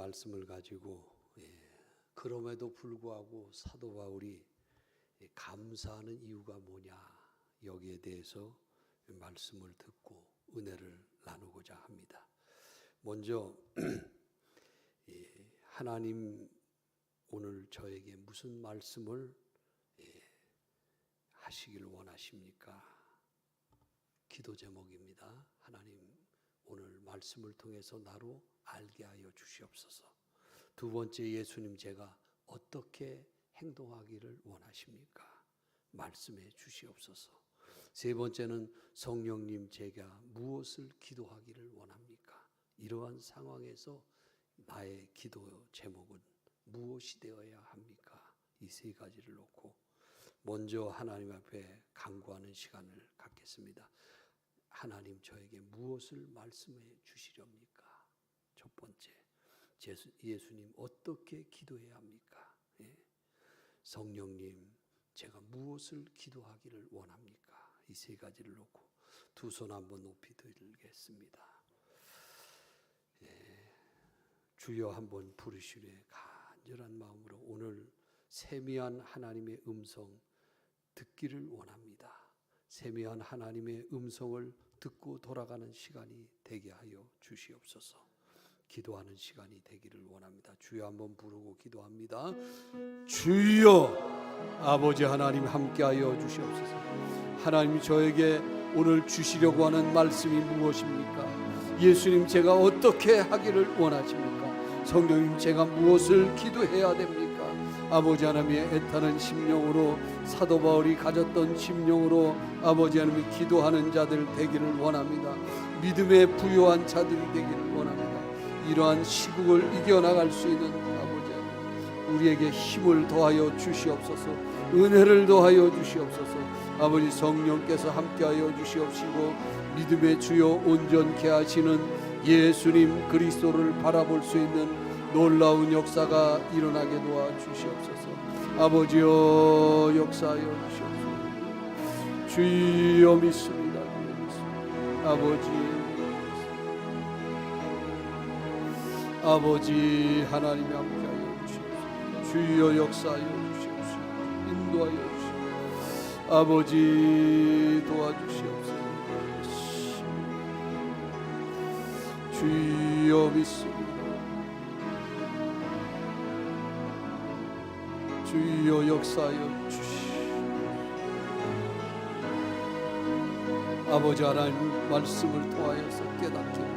말씀을 가지고 그럼에도 불구하고 사도 바울이 감사하는 이유가 뭐냐, 여기에 대해서 말씀을 듣고 은혜를 나누고자 합니다. 먼저 하나님 오늘 저에게 무슨 말씀을 하시길 원하십니까? 기도 제목입니다. 하나님 오늘 말씀을 통해서 나로 알게 하여 주시옵소서. 두 번째, 예수님 제가 어떻게 행동하기를 원하십니까? 말씀해 주시옵소서. 세 번째는 성령님 제가 무엇을 기도하기를 원합니까? 이러한 상황에서 나의 기도 제목은 무엇이 되어야 합니까? 이 세 가지를 놓고 먼저 하나님 앞에 간구하는 시간을 갖겠습니다. 하나님 저에게 무엇을 말씀해 주시렵니까? 첫 번째, 예수님 어떻게 기도해야 합니까? 성령님 제가 무엇을 기도하기를 원합니까? 이 세 가지를 놓고 두 손 한번 높이 들겠습니다. 주여 한번 부르시되 간절한 마음으로 오늘 세미한 하나님의 음성 듣기를 원합니다. 세미한 하나님의 음성을 듣고 돌아가는 시간이 되게 하여 주시옵소서. 기도하는 시간이 되기를 원합니다. 주여 한번 부르고 기도합니다. 주여, 아버지 하나님 함께하여 주시옵소서. 하나님 저에게 오늘 주시려고 하는 말씀이 무엇입니까? 예수님 제가 어떻게 하기를 원하십니까? 성령님 제가 무엇을 기도해야 됩니까? 아버지 하나님의 애타는 심령으로, 사도 바울이 가졌던 심령으로 아버지 하나님이 기도하는 자들 되기를 원합니다. 믿음에 부요한 자들이 되기를 원합니다. 이러한 시국을 이겨나갈 수 있는 아버지 하나님 우리에게 힘을 더하여 주시옵소서. 은혜를 더하여 주시옵소서. 아버지 성령께서 함께하여 주시옵시고 믿음의 주요 온전케 하시는 예수님 그리스도를 바라볼 수 있는 놀라운 역사가 일어나게 도와주시옵소서. 아버지여 역사하여 주시옵소서. 주여 믿습니다. 아버지 하나님 함께하여 주시옵소서. 주여 역사하여 주시옵소서. 인도하여 주시옵소서. 아버지 도와주시옵소서. 주여 믿습니다. 주여 역사하여 주시옵소서. 아버지 하나님 말씀을 통하여서 깨닫게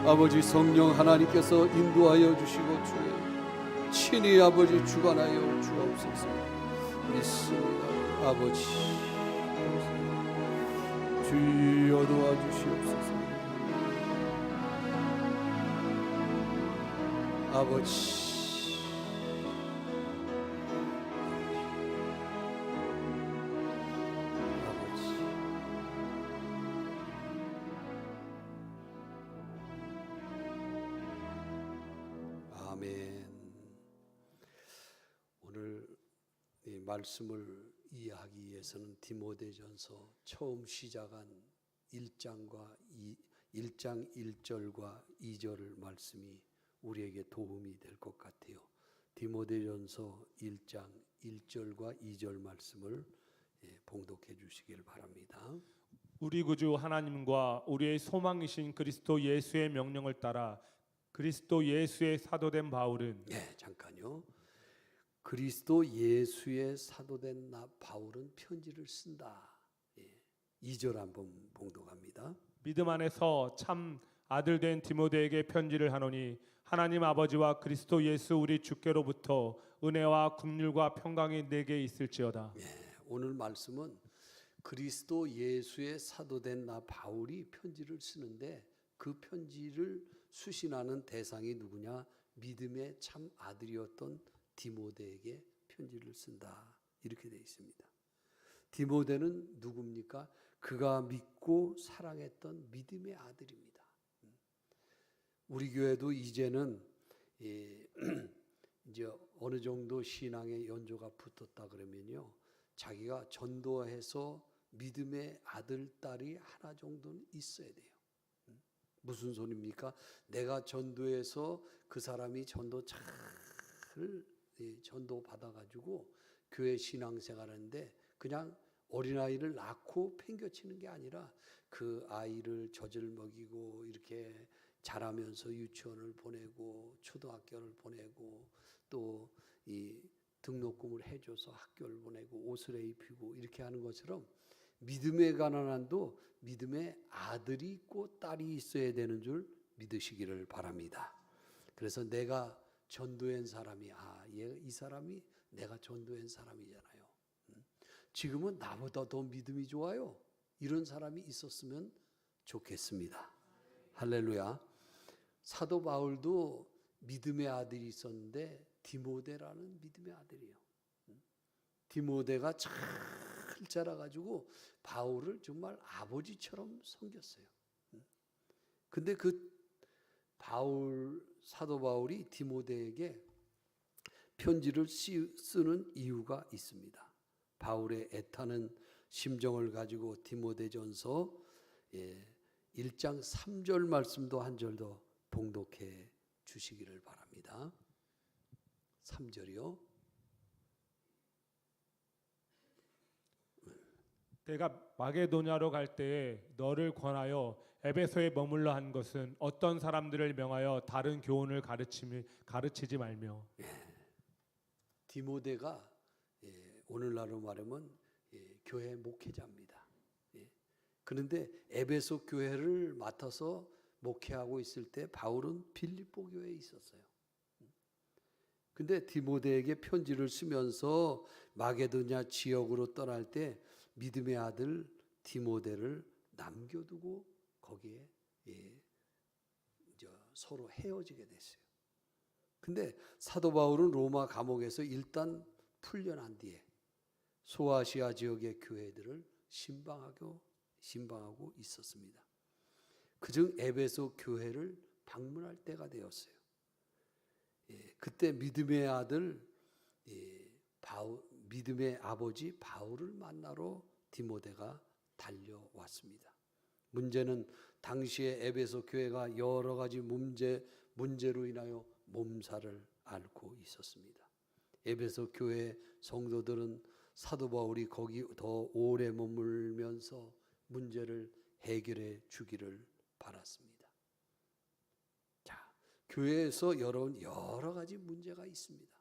아버지 성령 하나님께서 인도하여 주시고 주의 친히 아버지 주관하여 주옵소서. 믿습니다. 아버지 주여 도와주시옵소서. 아버지 말씀을 이해하기 위해서는 디모데전서 처음 시작한 1장 1절과 2절을 말씀이 우리에게 도움이 될 것 같아요. 디모데전서 1장 1절과 2절 말씀을 봉독해 주시길 바랍니다. 우리 구주 하나님과 우리의 소망이신 그리스도 예수의 명령을 따라 그리스도 예수의 사도된 바울은 잠깐요. 그리스도 예수의 사도된 나 바울은 편지를 쓴다. 2절 한번 봉독합니다. 믿음 안에서 참 아들 된 디모데에게 편지를 하노니 하나님 아버지와 그리스도 예수 우리 주께로부터 은혜와 긍휼과 평강이 내게 있을지어다. 오늘 말씀은 그리스도 예수의 사도된 나 바울이 편지를 쓰는데 그 편지를 수신하는 대상이 누구냐? 믿음의 참 아들이었던 디모데에게 편지를 쓴다. 이렇게 되어 있습니다. 디모데는 누굽니까? 그가 믿고 사랑했던 믿음의 아들입니다. 우리 교회도 이제는 이제 어느 정도 신앙의 연조가 붙었다 그러면요, 자기가 전도해서 믿음의 아들, 딸이 하나 정도는 있어야 돼요. 무슨 소리입니까? 내가 전도해서 그 사람이 전도 잘 전도 받아가지고 교회 신앙생활하는데 그냥 어린아이를 낳고 팽겨치는 게 아니라 그 아이를 젖을 먹이고 이렇게 자라면서 유치원을 보내고 초등학교를 보내고 또 이 등록금을 해줘서 학교를 보내고 옷을 입히고 이렇게 하는 것처럼 믿음의 가난한도 믿음의 아들이 있고 딸이 있어야 되는 줄 믿으시기를 바랍니다. 그래서 내가 전도한 사람이 이 사람이 내가 전도한 사람이잖아요. 지금은 나보다 더 믿음이 좋아요. 이런 사람이 있었으면 좋겠습니다. 할렐루야. 사도 바울도 믿음의 아들이 있었는데 디모데라는 믿음의 아들이에요. 디모데가 잘 자라가지고 바울을 정말 아버지처럼 섬겼어요. 근데 그 사도 바울이 디모데에게 편지를 쓰는 이유가 있습니다. 바울의 애타는 심정을 가지고 디모데전서 1장 3절 말씀도 한 절 더 봉독해 주시기를 바랍니다. 3절이요. 내가 마게도냐로 갈 때에 너를 권하여 에베소에 머물러 한 것은 어떤 사람들을 명하여 다른 교훈을 가르치지 말며. 디모데가 오늘날로 말하면 교회 목회자입니다. 그런데 에베소 교회를 맡아서 목회하고 있을 때 바울은 빌립보 교회에 있었어요. 근데 디모데에게 편지를 쓰면서 마게도냐 지역으로 떠날 때 믿음의 아들 디모데를 남겨두고 거기에 서로 헤어지게 됐어요. 근데 사도 바울은 로마 감옥에서 일단 풀려난 뒤에 소아시아 지역의 교회들을 신방하고 있었습니다. 그중 에베소 교회를 방문할 때가 되었어요. 그때 믿음의 아들 믿음의 아버지 바울을 만나러 디모데가 달려왔습니다. 문제는 당시에 에베소 교회가 여러 가지 문제로 인하여 몸살을 앓고 있었습니다. 에베소 교회 성도들은 사도 바울이 거기 더 오래 머물면서 문제를 해결해 주기를 바랐습니다. 자, 교회에서 여러 가지 문제가 있습니다.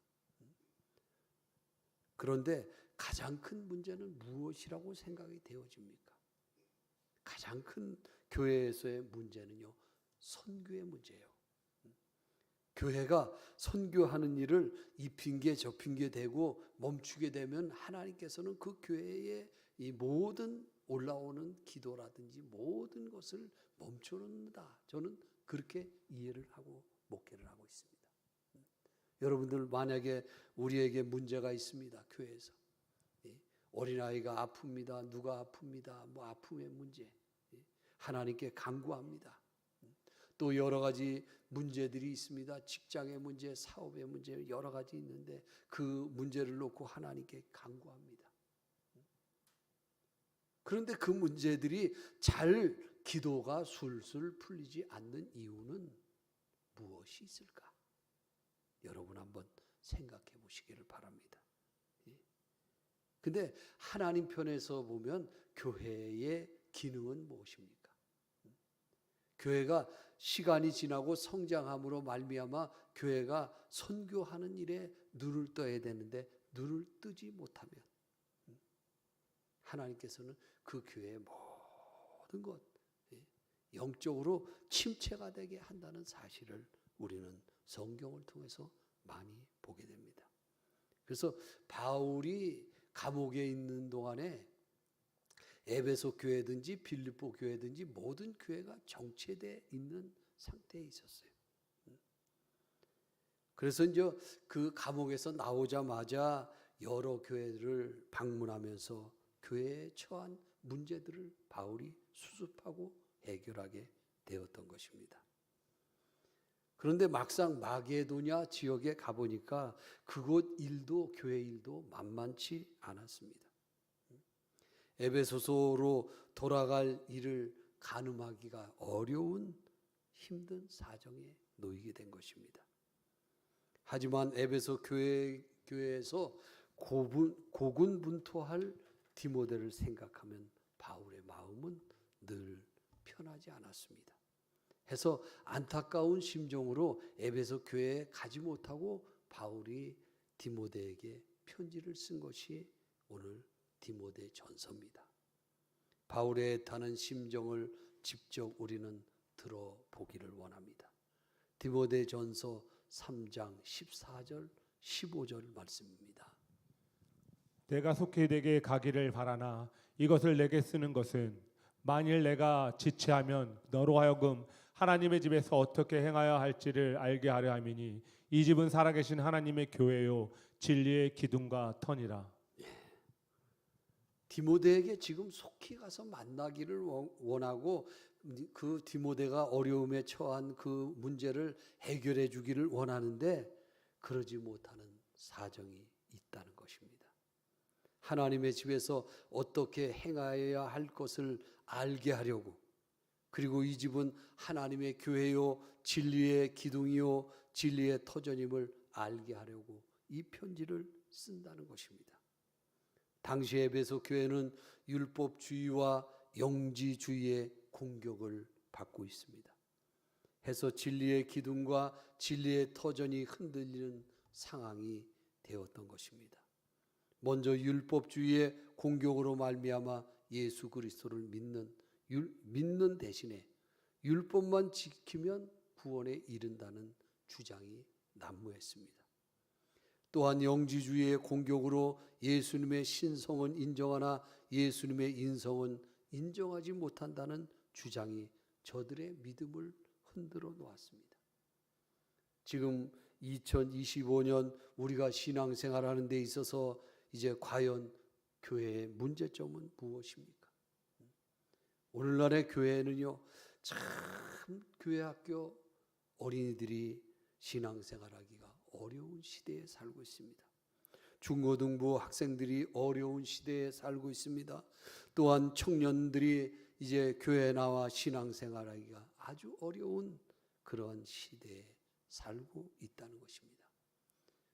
그런데 가장 큰 문제는 무엇이라고 생각이 되어집니까? 가장 큰 교회에서의 문제는요, 선교의 문제예요. 교회가 선교하는 일을 이 핑계 저 핑계 대고 멈추게 되면 하나님께서는 그 교회의 이 모든 올라오는 기도라든지 모든 것을 멈춰놓는다. 저는 그렇게 이해를 하고 목회를 하고 있습니다. 여러분들 만약에 우리에게 문제가 있습니다. 교회에서 어린아이가 아픕니다. 누가 아픕니다. 뭐 아픔의 문제 하나님께 간구합니다. 또 여러 가지 문제들이 있습니다. 직장의 문제, 사업의 문제 여러 가지 있는데 그 문제를 놓고 하나님께 간구합니다. 그런데 그 문제들이 잘 기도가 술술 풀리지 않는 이유는 무엇이 있을까? 여러분 한번 생각해 보시기를 바랍니다. 근데 하나님 편에서 보면 교회의 기능은 무엇입니까? 교회가 시간이 지나고 성장함으로 말미암아 교회가 선교하는 일에 눈을 떠야 되는데 눈을 뜨지 못하면 하나님께서는 그 교회의 모든 것 영적으로 침체가 되게 한다는 사실을 우리는 성경을 통해서 많이 보게 됩니다. 그래서 바울이 감옥에 있는 동안에 에베소 교회든지 빌립보 교회든지 모든 교회가 정체되어 있는 상태에 있었어요. 그래서 이제 그 감옥에서 나오자마자 여러 교회를 방문하면서 교회에 처한 문제들을 바울이 수습하고 해결하게 되었던 것입니다. 그런데 막상 마게도냐 지역에 가보니까 그곳 일도 교회 일도 만만치 않았습니다. 에베소서로 돌아갈 일을 가늠하기가 어려운 힘든 사정에 놓이게 된 것입니다. 하지만 에베소 교회에서 고군분투할 디모데를 생각하면 바울의 마음은 늘 편하지 않았습니다. 해서 안타까운 심정으로 에베소 교회에 가지 못하고 바울이 디모데에게 편지를 쓴 것이 오늘 디모데 전서입니다. 바울의 애타는 심정을 직접 우리는 들어보기를 원합니다. 디모데 전서 3장 14절 15절 말씀입니다. 내가 속히 내게 가기를 바라나 이것을 내게 쓰는 것은 만일 내가 지체하면 너로 하여금 하나님의 집에서 어떻게 행하여 할지를 알게 하려 함이니 이 집은 살아계신 하나님의 교회요 진리의 기둥과 터니라. 디모데에게 지금 속히 가서 만나기를 원하고 그 디모데가 어려움에 처한 그 문제를 해결해 주기를 원하는데 그러지 못하는 사정이 있다는 것입니다. 하나님의 집에서 어떻게 행하여야 할 것을 알게 하려고, 그리고 이 집은 하나님의 교회요 진리의 기둥이요 진리의 터전임을 알게 하려고 이 편지를 쓴다는 것입니다. 당시 에베소 교회는 율법주의와 영지주의의 공격을 받고 있습니다. 해서 진리의 기둥과 진리의 터전이 흔들리는 상황이 되었던 것입니다. 먼저 율법주의의 공격으로 말미암아 예수 그리스도를 믿는 대신에 율법만 지키면 구원에 이른다는 주장이 난무했습니다. 또한 영지주의의 공격으로 예수님의 신성은 인정하나 예수님의 인성은 인정하지 못한다는 주장이 저들의 믿음을 흔들어 놓았습니다. 지금 2025년 우리가 신앙생활하는 데 있어서 이제 과연 교회의 문제점은 무엇입니까? 오늘날의 교회는요, 참 교회 학교 어린이들이 신앙생활하기가 어려운 시대에 살고 있습니다. 중고등부 학생들이 어려운 시대에 살고 있습니다. 또한 청년들이 이제 교회에 나와 신앙생활하기가 아주 어려운 그런 시대에 살고 있다는 것입니다.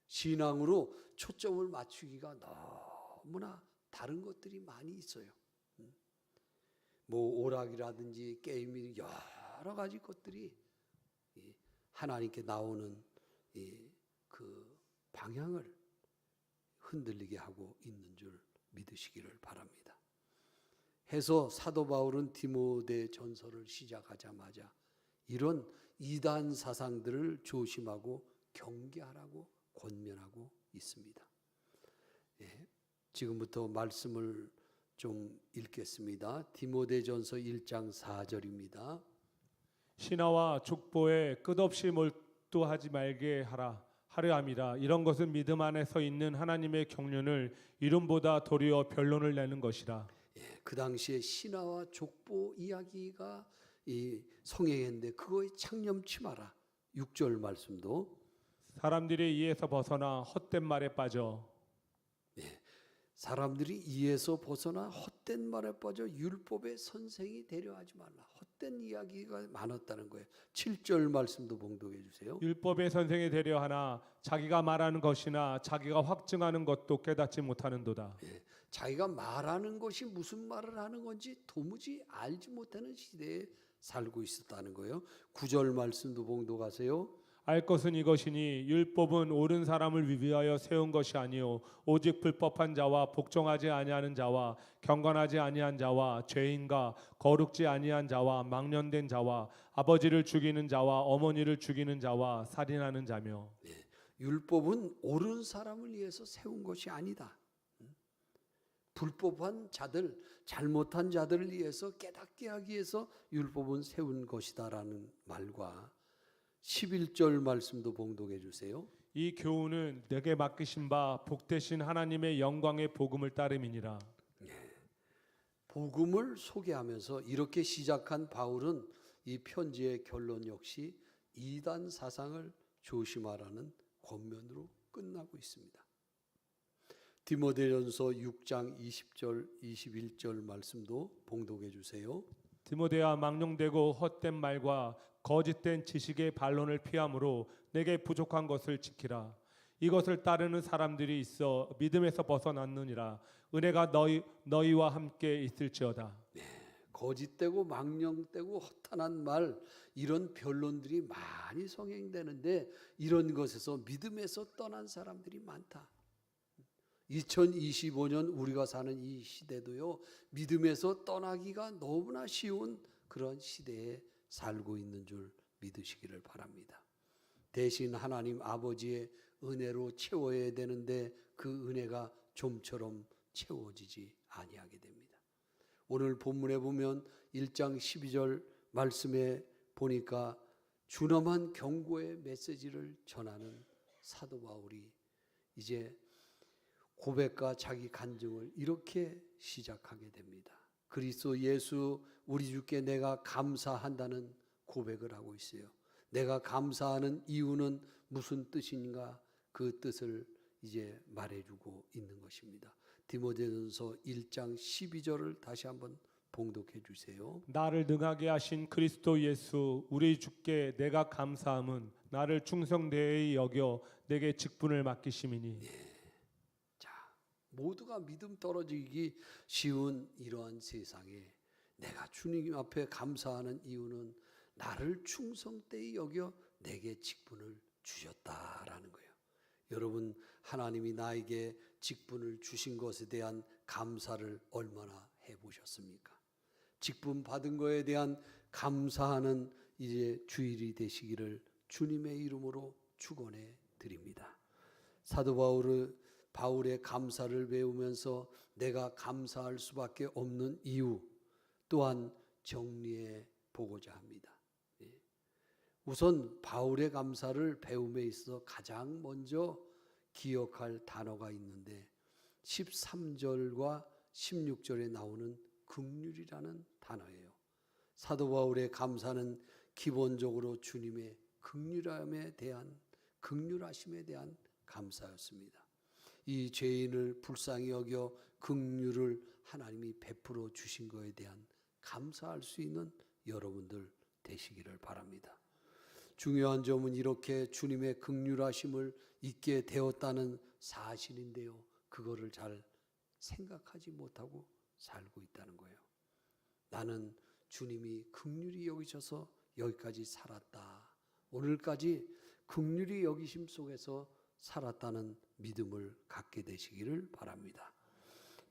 신앙으로 초점을 맞추기가 너무나 다른 것들이 많이 있어요. 뭐 오락이라든지 게임이 여러 가지 것들이 하나님께 나오는 그 방향을 흔들리게 하고 있는 줄 믿으시기를 바랍니다. 해서 사도 바울은 디모데 전서를 시작하자마자 이런 이단 사상들을 조심하고 경계하라고 권면하고 있습니다. 지금부터 말씀을 좀 읽겠습니다. 디모데 전서 1장 4절입니다. 신하와 족보에 끝없이 몰두하지 말게 하려 함이라. 이런 것은 믿음 안에 서 있는 하나님의 경륜을 이름보다 도리어 변론을 내는 것이라. 그 당시에 신하와 족보 이야기가 성행했는데 그거에 창념치 마라. 6절 말씀도 사람들이 이에서 벗어나 헛된 말에 빠져 사람들이 이에서 벗어나 헛된 말에 빠져 율법의 선생이 되려 하지 말라. 헛된 이야기가 많았다는 거예요. 7절 말씀도 봉독해 주세요. 율법의 선생이 되려 하나 자기가 말하는 것이나 자기가 확증하는 것도 깨닫지 못하는도다. 자기가 말하는 것이 무슨 말을 하는 건지 도무지 알지 못하는 시대에 살고 있었다는 거예요. 9절 말씀도 봉독하세요. 알 것은 이것이니 율법은 옳은 사람을 위하여 세운 것이 아니요 오직 불법한 자와 복종하지 아니하는 자와 경건하지 아니한 자와 죄인과 거룩지 아니한 자와 망령된 자와 아버지를 죽이는 자와 어머니를 죽이는 자와 살인하는 자며. 율법은 옳은 사람을 위해서 세운 것이 아니다. 불법한 자들, 잘못한 자들을 위해서 깨닫게 하기 위해서 율법은 세운 것이다라는 말과 11절 말씀도 봉독해 주세요. 이 교훈은 내게 맡기신 바 복되신 하나님의 영광의 복음을 따름이니라. 복음을 소개하면서 이렇게 시작한 바울은 이 편지의 결론 역시 이단 사상을 조심하라는 권면으로 끝나고 있습니다. 디모데전서 6장 20절 21절 말씀도 봉독해 주세요. 디모데야, 망령되고 헛된 말과 거짓된 지식의 반론을 피함으로 내게 부족한 것을 지키라. 이것을 따르는 사람들이 있어 믿음에서 벗어났느니라. 은혜가 너희와 함께 있을지어다. 거짓되고 망령되고 허탄한 말, 이런 변론들이 많이 성행되는데 이런 것에서 믿음에서 떠난 사람들이 많다. 2025년 우리가 사는 이 시대도요, 믿음에서 떠나기가 너무나 쉬운 그런 시대에 살고 있는 줄 믿으시기를 바랍니다. 대신 하나님 아버지의 은혜로 채워야 되는데 그 은혜가 좀처럼 채워지지 아니하게 됩니다. 오늘 본문에 보면 1장 12절 말씀에 보니까 준엄한 경고의 메시지를 전하는 사도 바울이 이제 고백과 자기 간증을 이렇게 시작하게 됩니다. 그리스도 예수 우리 주께 내가 감사한다는 고백을 하고 있어요. 내가 감사하는 이유는 무슨 뜻인가, 그 뜻을 이제 말해주고 있는 것입니다. 디모데전서 1장 12절을 다시 한번 봉독해 주세요. 나를 능하게 하신 그리스도 예수 우리 주께 내가 감사함은 나를 충성되이 여겨 내게 직분을 맡기심이니. 자, 모두가 믿음 떨어지기 쉬운 이러한 세상에 내가 주님 앞에 감사하는 이유는 나를 충성되이 여겨 내게 직분을 주셨다라는 거예요. 여러분, 하나님이 나에게 직분을 주신 것에 대한 감사를 얼마나 해보셨습니까? 직분 받은 것에 대한 감사하는 이제 주일이 되시기를 주님의 이름으로 축원해 드립니다. 사도 바울의 감사를 배우면서 내가 감사할 수밖에 없는 이유 또한 정리해 보고자 합니다. 우선 바울의 감사를 배움에 있어서 가장 먼저 기억할 단어가 있는데 13절과 16절에 나오는 긍휼이라는 단어예요. 사도 바울의 감사는 기본적으로 주님의 긍휼함에 대한, 긍휼하심에 대한 감사였습니다. 이 죄인을 불쌍히 여겨 긍휼을 하나님이 베풀어 주신 것에 대한 감사할 수 있는 여러분들 되시기를 바랍니다. 중요한 점은 이렇게 주님의 긍휼하심을 잊게 되었다는 사실인데요, 그거를 잘 생각하지 못하고 살고 있다는 거예요. 나는 주님이 긍휼히 여기셔서 여기까지 살았다, 오늘까지 긍휼히 여기심 속에서 살았다는 믿음을 갖게 되시기를 바랍니다.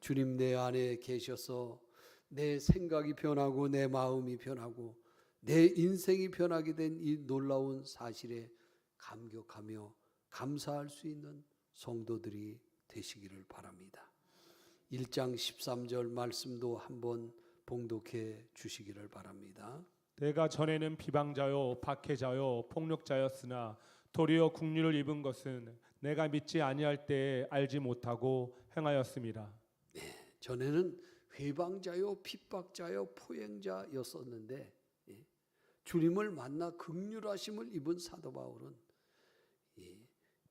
주님 내 안에 계셔서 내 생각이 변하고 내 마음이 변하고 내 인생이 변하게 된 이 놀라운 사실에 감격하며 감사할 수 있는 성도들이 되시기를 바랍니다. 1장 13절 말씀도 한번 봉독해 주시기를 바랍니다. 내가 전에는 비방자요 박해자요 폭력자였으나 도리어 긍휼을 입은 것은 내가 믿지 아니할 때에 알지 못하고 행하였음이라. 전에는 회방자요 핍박자요 포행자였었는데 주님을 만나 긍휼하심을 입은 사도 바울은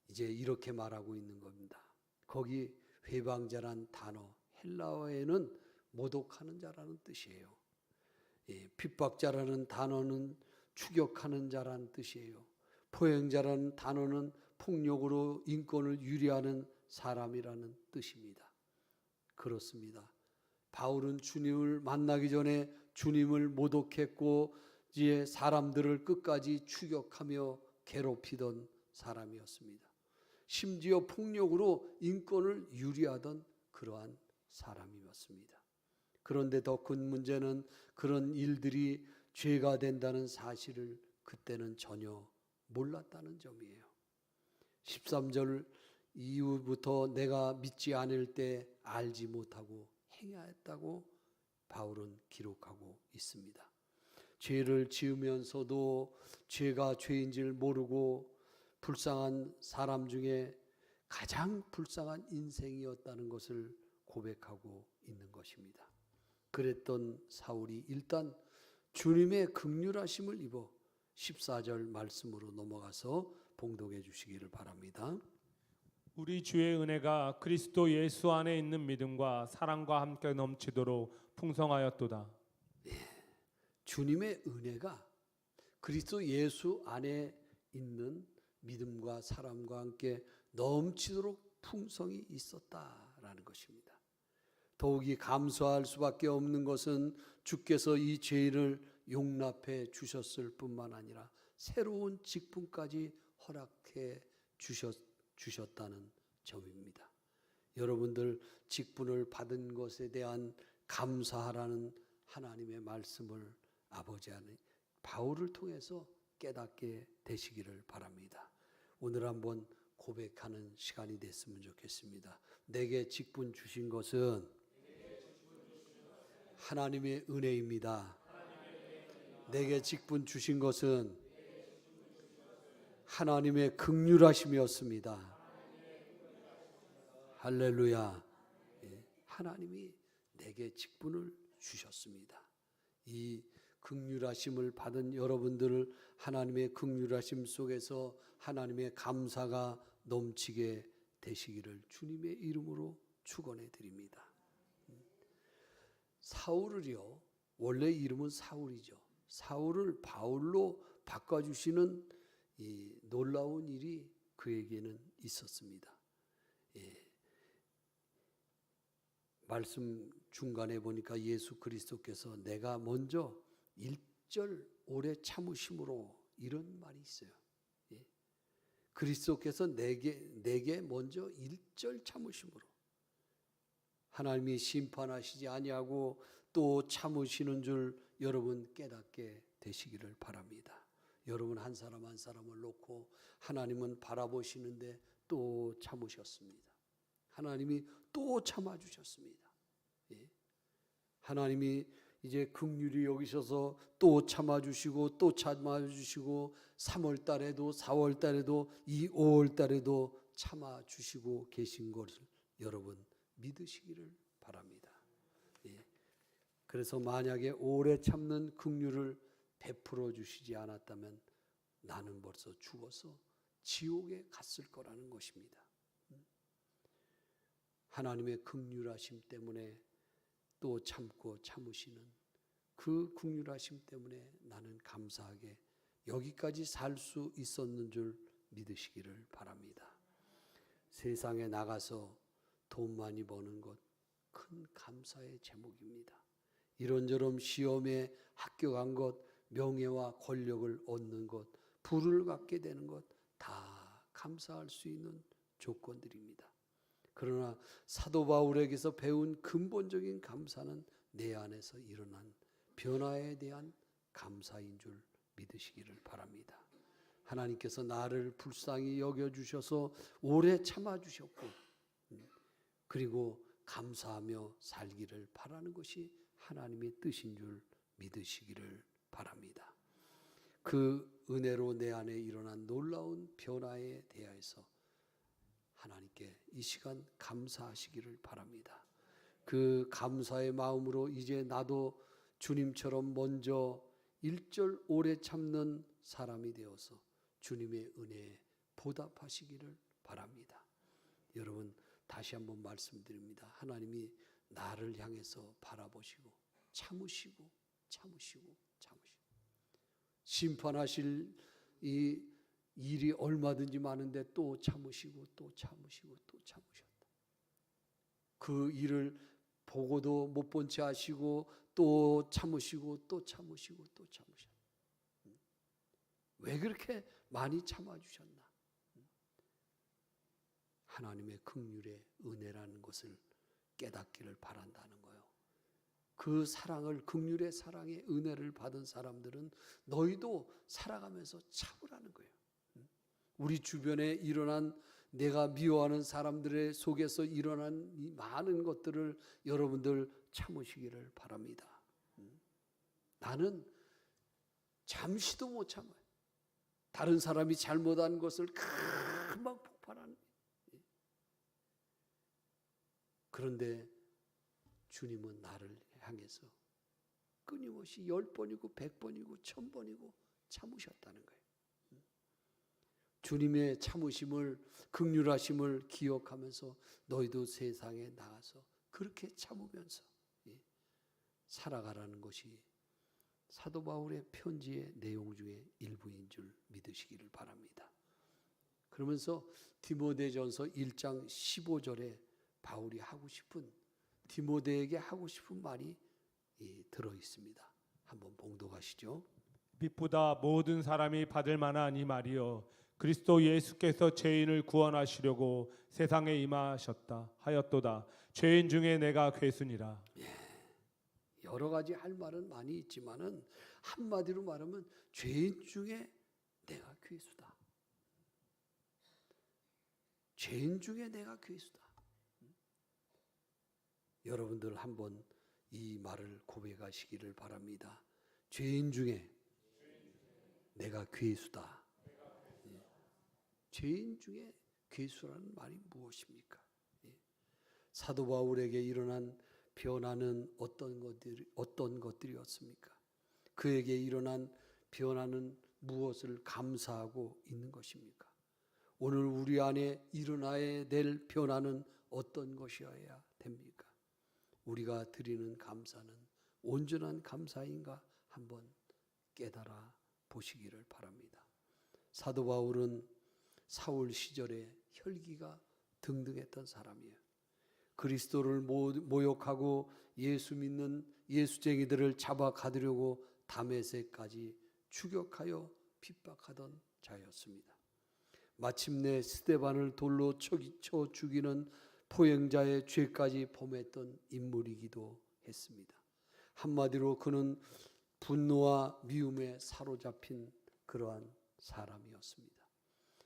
이제 이렇게 말하고 있는 겁니다. 거기 회방자란 단어 헬라어에는 모독하는 자라는 뜻이에요. 핍박자라는 단어는 추격하는 자라는 뜻이에요. 포행자라는 단어는 폭력으로 인권을 유리하는 사람이라는 뜻입니다. 그렇습니다. 바울은 주님을 만나기 전에 주님을 모독했고 이제 사람들을 끝까지 추격하며 괴롭히던 사람이었습니다. 심지어 폭력으로 인권을 유리하던 그러한 사람이었습니다. 그런데 더 큰 문제는 그런 일들이 죄가 된다는 사실을 그때는 전혀 몰랐다는 점이에요. 13절 이후부터 내가 믿지 않을 때 알지 못하고 행하였다고 바울은 기록하고 있습니다. 죄를 지으면서도 죄가 죄인 줄 모르고 불쌍한 사람 중에 가장 불쌍한 인생이었다는 것을 고백하고 있는 것입니다. 그랬던 사울이 일단 주님의 긍휼하심을 입어 14절 말씀으로 넘어가서 봉독해 주시기를 바랍니다. 우리 주의 은혜가 그리스도 예수 안에 있는 믿음과 사랑과 함께 넘치도록 풍성하였도다. 주님의 은혜가 그리스도 예수 안에 있는 믿음과 사랑과 함께 넘치도록 풍성이 있었다라는 것입니다. 더욱이 감사할 수밖에 없는 것은 주께서 이 죄인을 용납해 주셨을 뿐만 아니라 새로운 직분까지 허락해 주셨다는 점입니다. 여러분들 직분을 받은 것에 대한 감사하라는 하나님의 말씀을 아버지 안에 바울을 통해서 깨닫게 되시기를 바랍니다. 오늘 한번 고백하는 시간이 됐으면 좋겠습니다. 내게 직분 주신 것은 하나님의 은혜입니다. 내게 직분 주신 것은 하나님의 긍휼하심이었습니다. 할렐루야. 하나님이 내게 직분을 주셨습니다. 이 긍휼하심을 받은 여러분들을 하나님의 긍휼하심 속에서 하나님의 감사가 넘치게 되시기를 주님의 이름으로 축원해 드립니다. 사울을요, 원래 이름은 사울이죠. 사울을 바울로 바꿔주시는 이 놀라운 일이 그에게는 있었습니다. 말씀 중간에 보니까 예수 그리스도께서 내가 먼저 1절 오래 참으심으로 이런 말이 있어요. 그리스도께서 내게 먼저 1절 참으심으로 하나님이 심판하시지 아니하고 또 참으시는 줄 여러분 깨닫게 되시기를 바랍니다. 여러분 한 사람 한 사람을 놓고 하나님은 바라보시는데 또 참으셨습니다. 하나님이 또 참아주셨습니다. 하나님이 이제 긍휼히 여기셔서 또 참아주시고 또 참아주시고 3월 달에도 4월 달에도 이 5월 달에도 참아주시고 계신 것을 여러분 믿으시기를 바랍니다. 그래서 만약에 오래 참는 긍휼을 베풀어 주시지 않았다면 나는 벌써 죽어서 지옥에 갔을 거라는 것입니다. 하나님의 긍휼하심 때문에 또 참고 참으시는 그 긍휼하심 때문에 나는 감사하게 여기까지 살 수 있었는 줄 믿으시기를 바랍니다. 세상에 나가서 돈 많이 버는 것 큰 감사의 제목입니다. 이런저런 시험에 합격한 것, 명예와 권력을 얻는 것, 부를 갖게 되는 것 다 감사할 수 있는 조건들입니다. 그러나 사도 바울에게서 배운 근본적인 감사는 내 안에서 일어난 변화에 대한 감사인 줄 믿으시기를 바랍니다. 하나님께서 나를 불쌍히 여겨주셔서 오래 참아주셨고 그리고 감사하며 살기를 바라는 것이 하나님의 뜻인 줄 믿으시기를 바랍니다. 그 은혜로 내 안에 일어난 놀라운 변화에 대하여서 하나님께 이 시간 감사하시기를 바랍니다. 그 감사의 마음으로 이제 나도 주님처럼 먼저 1절 오래 참는 사람이 되어서 주님의 은혜에 보답하시기를 바랍니다. 여러분 다시 한번 말씀드립니다. 하나님이 나를 향해서 바라보시고 참으시고 심판하실 이 일이 얼마든지 많은데 또 참으시고 참으셨다. 그 일을 보고도 못 본 채 하시고 또 참으셨다. 왜 그렇게 많이 참아주셨나? 하나님의 긍휼의 은혜라는 것을 깨닫기를 바란다는 거예요. 그 사랑을, 긍휼의 사랑의 은혜를 받은 사람들은 너희도 살아가면서 참으라는 거예요. 우리 주변에 일어난 내가 미워하는 사람들의 속에서 일어난 이 많은 것들을 여러분들 참으시기를 바랍니다. 나는 잠시도 못 참아요. 다른 사람이 잘못한 것을 금방 폭발하는 거예요. 그런데 주님은 나를 향해서 끊임없이 10번이고 100번이고 1000번이고 참으셨다는 거예요. 주님의 참으심을, 긍휼하심을 기억하면서 너희도 세상에 나가서 그렇게 참으면서 살아가라는 것이 사도 바울의 편지의 내용 중에 일부인 줄 믿으시기를 바랍니다. 그러면서 디모데전서 1장 15절에 바울이 하고 싶은, 디모데에게 하고 싶은 말이 들어 있습니다. 한번 봉독하시죠. 빛보다 모든 사람이 받을 만한 이 말이요 그리스도 예수께서 죄인을 구원하시려고 세상에 임하셨다 하였도다. 죄인 중에 내가 괴순이라. 여러 가지 할 말은 많이 있지만은 한마디로 말하면 죄인 중에 내가 괴수다. 죄인 중에 내가 괴수다. 여러분들 한번 이 말을 고백하시기를 바랍니다. 죄인 중에 내가 괴수다. 죄인 중에 괴수라는 말이 무엇입니까? 사도 바울에게 일어난 변화는 어떤 것들이었습니까? 그에게 일어난 변화는 무엇을 감사하고 있는 것입니까? 오늘 우리 안에 일어나야 될 변화는 어떤 것이어야 됩니까? 우리가 드리는 감사는 온전한 감사인가 한번 깨달아 보시기를 바랍니다. 사도 바울은 사울 시절에 혈기가 등등했던 사람이에요. 그리스도를 모욕하고 예수 믿는 예수쟁이들을 잡아 가두려고 다메섹까지 추격하여 핍박하던 자였습니다. 마침내 스데반을 돌로 쳐 죽이는 포행자의 죄까지 범했던 인물이기도 했습니다. 한마디로 그는 분노와 미움에 사로잡힌 그러한 사람이었습니다.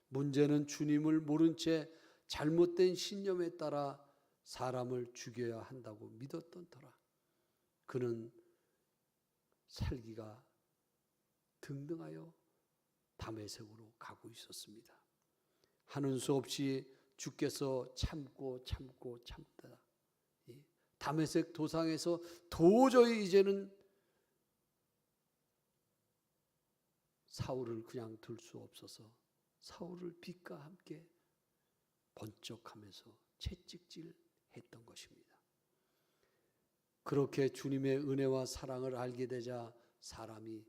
문제는 주님을 모른 채 잘못된 신념에 따라 사람을 죽여야 한다고 믿었던 터라 그는 살기가 등등하여 다메섹으로 가고 있었습니다. 하는 수 없이 주께서 참다. 다메섹 도상에서 도저히 이제는 사울을 그냥 둘 수 없어서 사울을 빛과 함께 번쩍하면서 채찍질했던 것입니다. 그렇게 주님의 은혜와 사랑을 알게 되자 사람이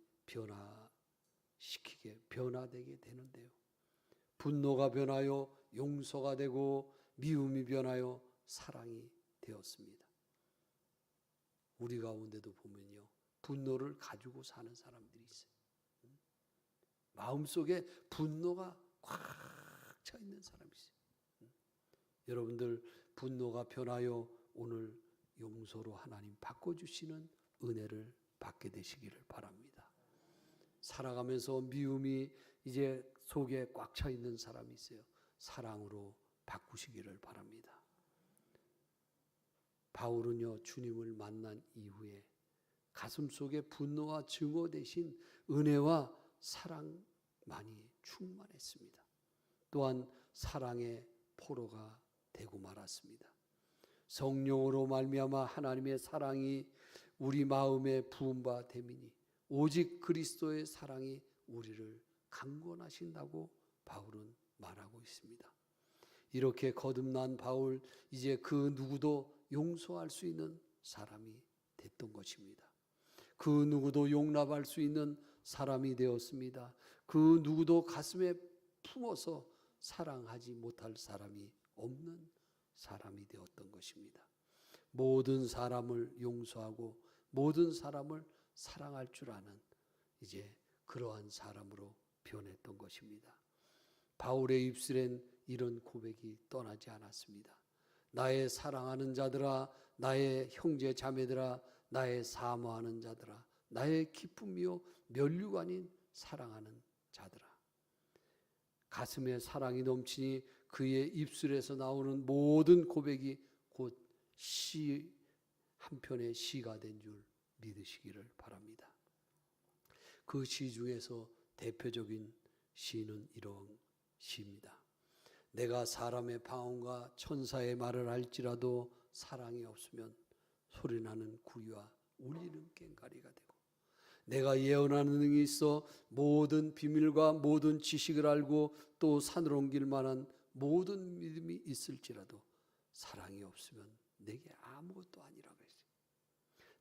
변화되게 되는데요. 분노가 변하여 용서가 되고 미움이 변하여 사랑이 되었습니다. 우리 가운데도 보면요, 분노를 가지고 사는 사람들이 있어요. 마음속에 분노가 꽉 차 있는 사람이 있어요. 여러분들 분노가 변하여 오늘 용서로 하나님 바꿔주시는 은혜를 받게 되시기를 바랍니다. 살아가면서 미움이 이제 속에 꽉 차 있는 사람이 있어요. 사랑으로 바꾸시기를 바랍니다. 바울은요, 주님을 만난 이후에 가슴속에 분노와 증오 대신 은혜와 사랑만이 충만했습니다. 또한 사랑의 포로가 되고 말았습니다. 성령으로 말미암아 하나님의 사랑이 우리 마음에 부은 바 됨이니 오직 그리스도의 사랑이 우리를 강권하신다고 바울은 말하고 있습니다. 이렇게 거듭난 바울, 이제 그 누구도 용서할 수 있는 사람이 됐던 것입니다. 그 누구도 용납할 수 있는 사람이 되었습니다. 그 누구도 가슴에 품어서 사랑하지 못할 사람이 없는 사람이 되었던 것입니다. 모든 사람을 용서하고 모든 사람을 사랑할 줄 아는 이제 그러한 사람으로 변했던 것입니다. 바울의 입술엔 이런 고백이 떠나지 않았습니다. 나의 사랑하는 자들아, 나의 형제 자매들아, 나의 사모하는 자들아, 나의 기쁨이요 면류가 아닌 사랑하는 자들아. 가슴에 사랑이 넘치니 그의 입술에서 나오는 모든 고백이 곧 시 한 편의 시가 된 줄 믿으시기를 바랍니다. 그 시 중에서 대표적인 시는 이런 시입니다. 내가 사람의 방언과 천사의 말을 할지라도 사랑이 없으면 소리나는 구리와 울리는 꽹과리가 되고, 내가 예언하는 능이 있어 모든 비밀과 모든 지식을 알고 또 산을 옮길 만한 모든 믿음이 있을지라도 사랑이 없으면 내게 아무것도 아니라고 했어요.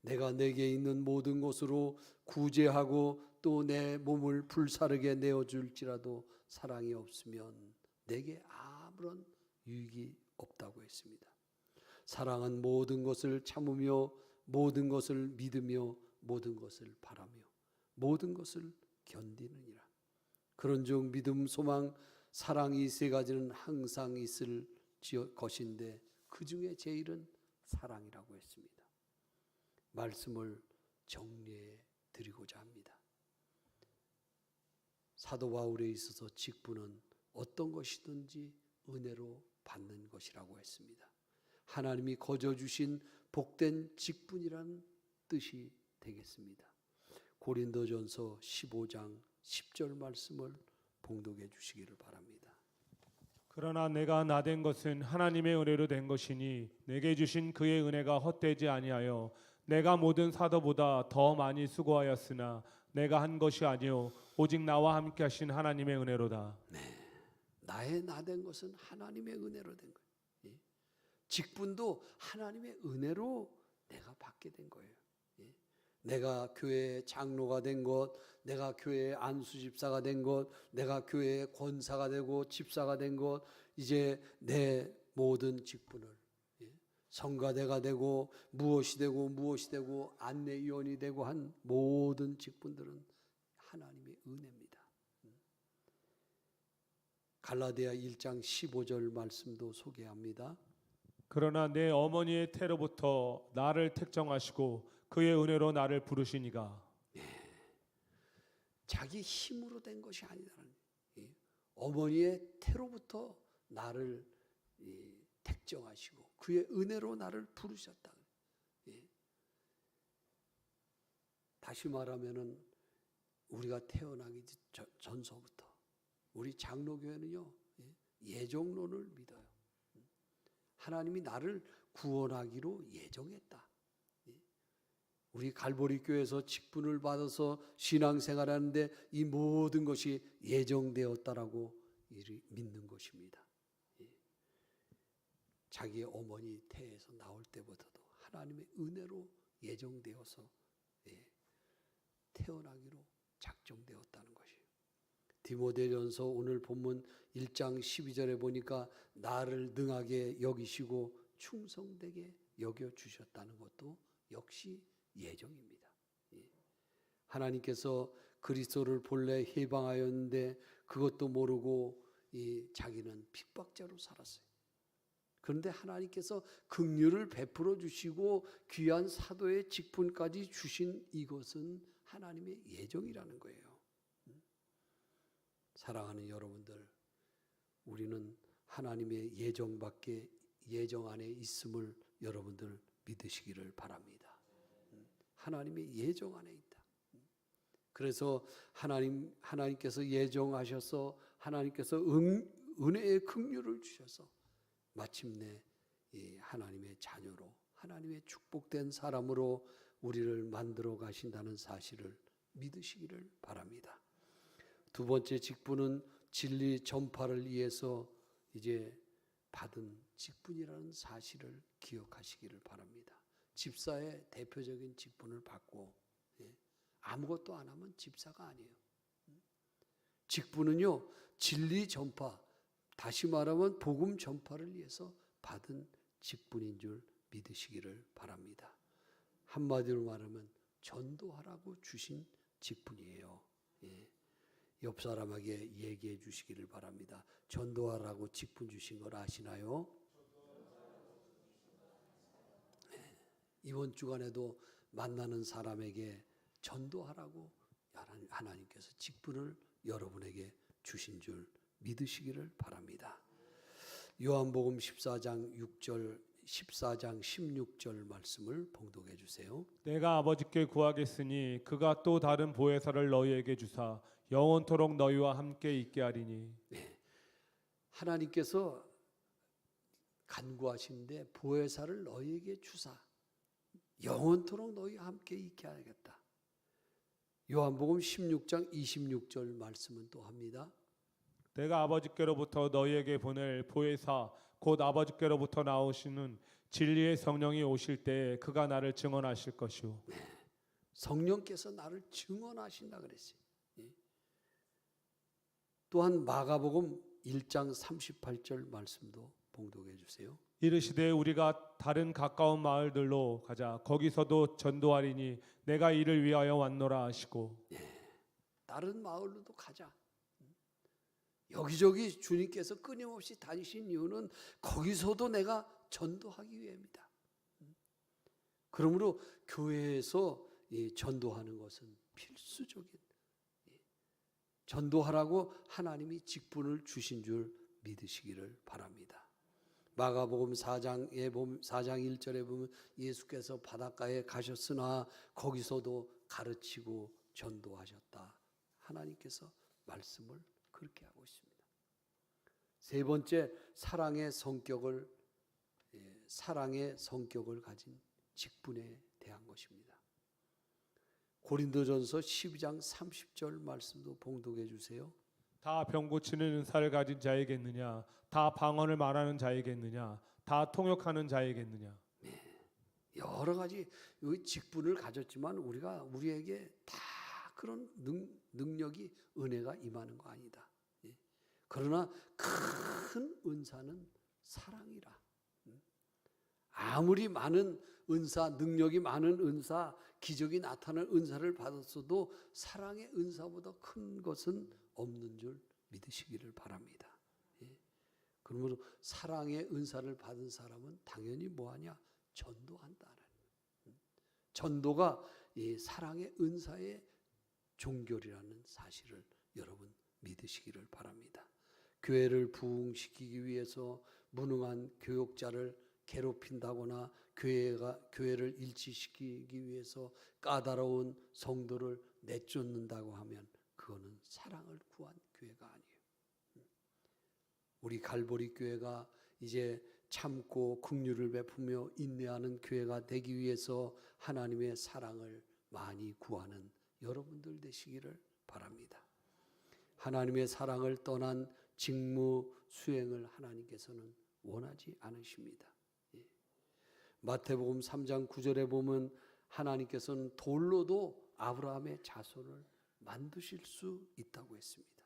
내가 내게 있는 모든 것으로 구제하고 또 내 몸을 불사르게 내어줄지라도 사랑이 없으면 내게 아무런 유익이 없다고 했습니다. 사랑은 모든 것을 참으며 모든 것을 믿으며 모든 것을 바라며 모든 것을 견디느니라. 그런즉 믿음, 소망, 사랑 이 세 가지는 항상 있을 것인데 그 중에 제일은 사랑이라고 했습니다. 말씀을 정리해 드리고자 합니다. 사도 바울에 있어서 직분은 어떤 것이든지 은혜로 받는 것이라고 했습니다. 하나님이 거저 주신 복된 직분이라는 뜻이 되겠습니다. 고린도전서 15장 10절 말씀을 봉독해 주시기를 바랍니다. 그러나 내가 나된 것은 하나님의 은혜로 된 것이니 내게 주신 그의 은혜가 헛되지 아니하여 내가 모든 사도보다 더 많이 수고하였으나 내가 한 것이 아니요 오직 나와 함께 하신 하나님의 은혜로다. 나의 나된 것은 하나님의 은혜로 된 거예요. 직분도 하나님의 은혜로 내가 받게 된 거예요. 내가 교회의 장로가 된 것, 내가 교회의 안수집사가 된 것, 내가 교회의 권사가 되고 집사가 된 것, 이제 내 모든 직분을 성가대가 되고 무엇이 되고 안내위원이 되고 한 모든 직분들은 하나님의 은혜입니다. 갈라디아 1장 15절 말씀도 소개합니다. 그러나 내 어머니의 태로부터 나를 택정하시고 그의 은혜로 나를 부르시니가. 자기 힘으로 된 것이 아니라는 어머니의 태로부터 나를 택정하시고 그의 은혜로 나를 부르셨다. 다시 말하면은 우리가 태어나기 전서부터 우리 장로교회는요 예정론을 믿어요. 하나님이 나를 구원하기로 예정했다. 우리 갈보리 교회에서 직분을 받아서 신앙생활하는데 이 모든 것이 예정되었다라고 믿는 것입니다. 자기 어머니 태에서 나올 때부터도 하나님의 은혜로 예정되어서 태어나기로 작정되었다는 것이에요. 디모데전서 오늘 본문 1장 12절에 보니까 나를 능하게 여기시고 충성되게 여겨주셨다는 것도 역시 예정입니다. 하나님께서 그리스도를 본래 해방하였는데 그것도 모르고 자기는 핍박자로 살았어요. 그런데 하나님께서 긍휼을 베풀어 주시고 귀한 사도의 직분까지 주신 이것은 하나님의 예정이라는 거예요. 사랑하는 여러분들, 우리는 하나님의 예정 안에 있음을 여러분들 믿으시기를 바랍니다. 하나님의 예정 안에 있다. 그래서 하나님께서 예정하셔서 하나님께서 은혜의 긍휼을 주셔서 마침내 이 하나님의 자녀로 하나님의 축복된 사람으로 우리를 만들어 가신다는 사실을 믿으시기를 바랍니다. 두 번째 직분은 진리 전파를 위해서 이제 받은 직분이라는 사실을 기억하시기를 바랍니다. 집사의 대표적인 직분을 받고 아무것도 안 하면 집사가 아니에요. 직분은요 진리 전파, 다시 말하면 복음 전파를 위해서 받은 직분인 줄 믿으시기를 바랍니다. 한마디로 말하면 전도하라고 주신 직분이에요. 옆 사람에게 얘기해 주시기를 바랍니다. 전도하라고 직분 주신 걸 아시나요? 이번 주간에도 만나는 사람에게 전도하라고 하나님께서 직분을 여러분에게 주신 줄 믿으시기를 바랍니다. 요한복음 14장 16절 말씀을 봉독해 주세요. 내가 아버지께 구하겠으니 그가 또 다른 보혜사를 너희에게 주사 영원토록 너희와 함께 있게 하리니. 하나님께서 간구하신데 보혜사를 너희에게 주사 영원토록 너희와 함께 있게 하겠다. 요한복음 16장 26절 말씀은 또 합니다. 내가 아버지께로부터 너희에게 보낼 보혜사 곧 아버지께로부터 나오시는 진리의 성령이 오실 때에 그가 나를 증언하실 것이요. 성령께서 나를 증언하신다 그랬어요. 예. 또한 마가복음 1장 38절 말씀도 봉독해 주세요. 이르시되 우리가 다른 가까운 마을들로 가자. 거기서도 전도하리니 내가 이를 위하여 왔노라 하시고. 다른 마을로도 가자. 여기저기 주님께서 끊임없이 다니신 이유는 거기서도 내가 전도하기 위함이다. 그러므로 교회에서 전도하는 것은 필수적인, 전도하라고 하나님이 직분을 주신 줄 믿으시기를 바랍니다. 마가복음 4장 1절에 보면 예수께서 바닷가에 가셨으나 거기서도 가르치고 전도하셨다. 하나님께서 말씀을 그렇게 하고 있습니다. 세 번째, 사랑의 성격을 가진 직분에 대한 것입니다. 고린도전서 12장 30절 말씀도 봉독해 주세요. 다 병 고치는 은사를 가진 자에겠느냐? 다 방언을 말하는 자에겠느냐? 다 통역하는 자에겠느냐? 여러 가지 직분을 가졌지만 우리에게 다 그런 능력이, 은혜가 임하는 거 아니다. 그러나 큰 은사는 사랑이라. 아무리 많은 은사, 능력이 많은 은사, 기적이 나타나는 은사를 받았어도 사랑의 은사보다 큰 것은 없는 줄 믿으시기를 바랍니다. 그러므로 사랑의 은사를 받은 사람은 당연히 뭐하냐? 전도한다. 전도가 이 사랑의 은사의 종결이라는 사실을 여러분 믿으시기를 바랍니다. 교회를 부흥시키기 위해서 무능한 교역자를 괴롭힌다거나 교회를 일치시키기 위해서 까다로운 성도를 내쫓는다고 하면 그거는 사랑을 구한 교회가 아니에요. 우리 갈보리 교회가 이제 참고 긍휼을 베푸며 인내하는 교회가 되기 위해서 하나님의 사랑을 많이 구하는 여러분들 되시기를 바랍니다. 하나님의 사랑을 떠난 직무 수행을 하나님께서는 원하지 않으십니다. 마태복음 3장 9절에 보면 하나님께서는 돌로도 아브라함의 자손을 만드실 수 있다고 했습니다.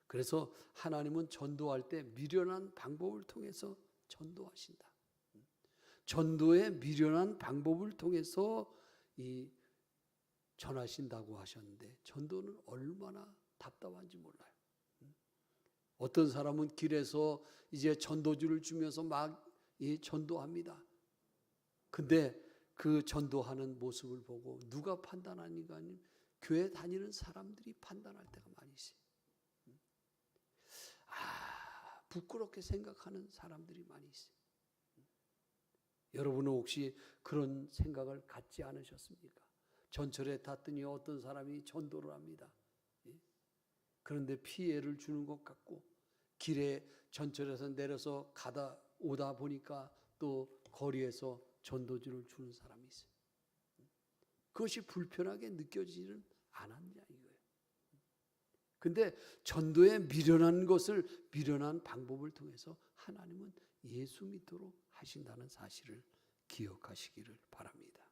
그래서 하나님은 전도할 때 미련한 방법을 통해서 전도하신다. 전도의 미련한 방법을 통해서 전하신다고 하셨는데 전도는 얼마나 답답한지 몰라요. 어떤 사람은 길에서 이제 전도주를 주면서 막 전도합니다. 근데 그 전도하는 모습을 보고 누가 판단하니까 아니면 교회 다니는 사람들이 판단할 때가 많이 있어요. 부끄럽게 생각하는 사람들이 많이 있어요. 여러분은 혹시 그런 생각을 갖지 않으셨습니까? 전철에 탔더니 어떤 사람이 전도를 합니다. 그런데 피해를 주는 것 같고 길에 전철에서 내려서 가다 오다 보니까 또 거리에서 전도주를 주는 사람이 있어요. 그것이 불편하게 느껴지지는 않았냐 이거예요. 근데 전도에 미련한 것을 미련한 방법을 통해서 하나님은 예수 믿도록 하신다는 사실을 기억하시기를 바랍니다.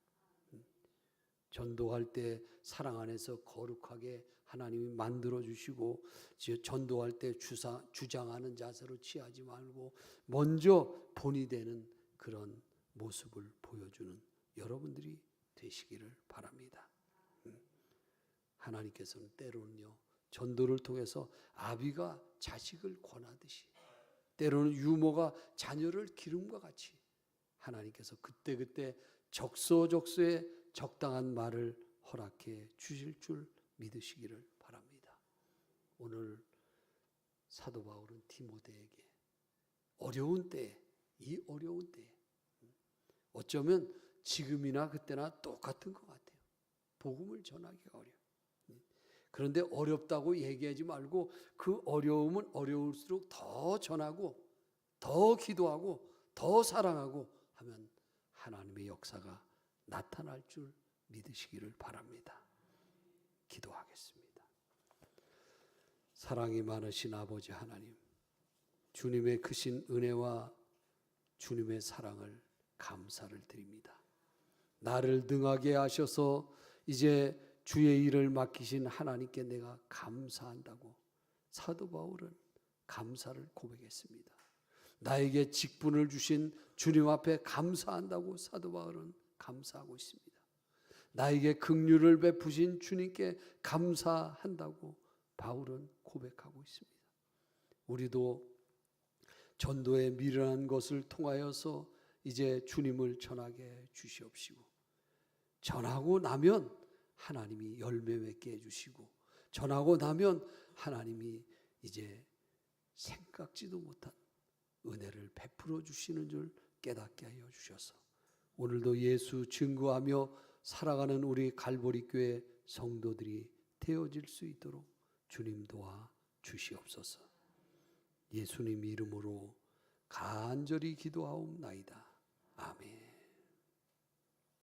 전도할 때 사랑 안에서 거룩하게 하나님이 만들어 주시고 전도할 때 주장하는 자세로 취하지 말고 먼저 본이 되는 그런 모습을 보여주는 여러분들이 되시기를 바랍니다. 하나님께서는 때로는요 전도를 통해서 아비가 자식을 권하듯이 때로는 유모가 자녀를 기름과 같이 하나님께서 그때그때 적소적소에 적당한 말을 허락해 주실 줄 믿으시기를 바랍니다. 오늘 사도 바울은 디모데에게 어려운 때에 어쩌면 지금이나 그때나 똑같은 것 같아요. 복음을 전하기가 어려워요. 그런데 어렵다고 얘기하지 말고 그 어려움은 어려울수록 더 전하고 더 기도하고 더 사랑하고 하면 하나님의 역사가 나타날 줄 믿으시기를 바랍니다. 기도하겠습니다. 사랑이 많으신 아버지 하나님, 주님의 크신 은혜와 주님의 사랑을 감사를 드립니다. 나를 능하게 하셔서 이제 주의 일을 맡기신 하나님께 내가 감사한다고 사도 바울은 감사를 고백했습니다. 나에게 직분을 주신 주님 앞에 감사한다고 사도 바울은 감사하고 있습니다. 나에게 긍휼을 베푸신 주님께 감사한다고 바울은 고백하고 있습니다. 우리도 전도에 미련한 것을 통하여서 이제 주님을 전하게 주시옵시고, 전하고 나면 하나님이 열매 맺게 해주시고, 전하고 나면 하나님이 이제 생각지도 못한 은혜를 베풀어 주시는 줄 깨닫게 하여 주셔서 오늘도 예수 증거하며 살아가는 우리 갈보리 교회 성도들이 되어질 수 있도록 주님 도와 주시옵소서. 예수님 이름으로 간절히 기도하옵나이다. 아멘.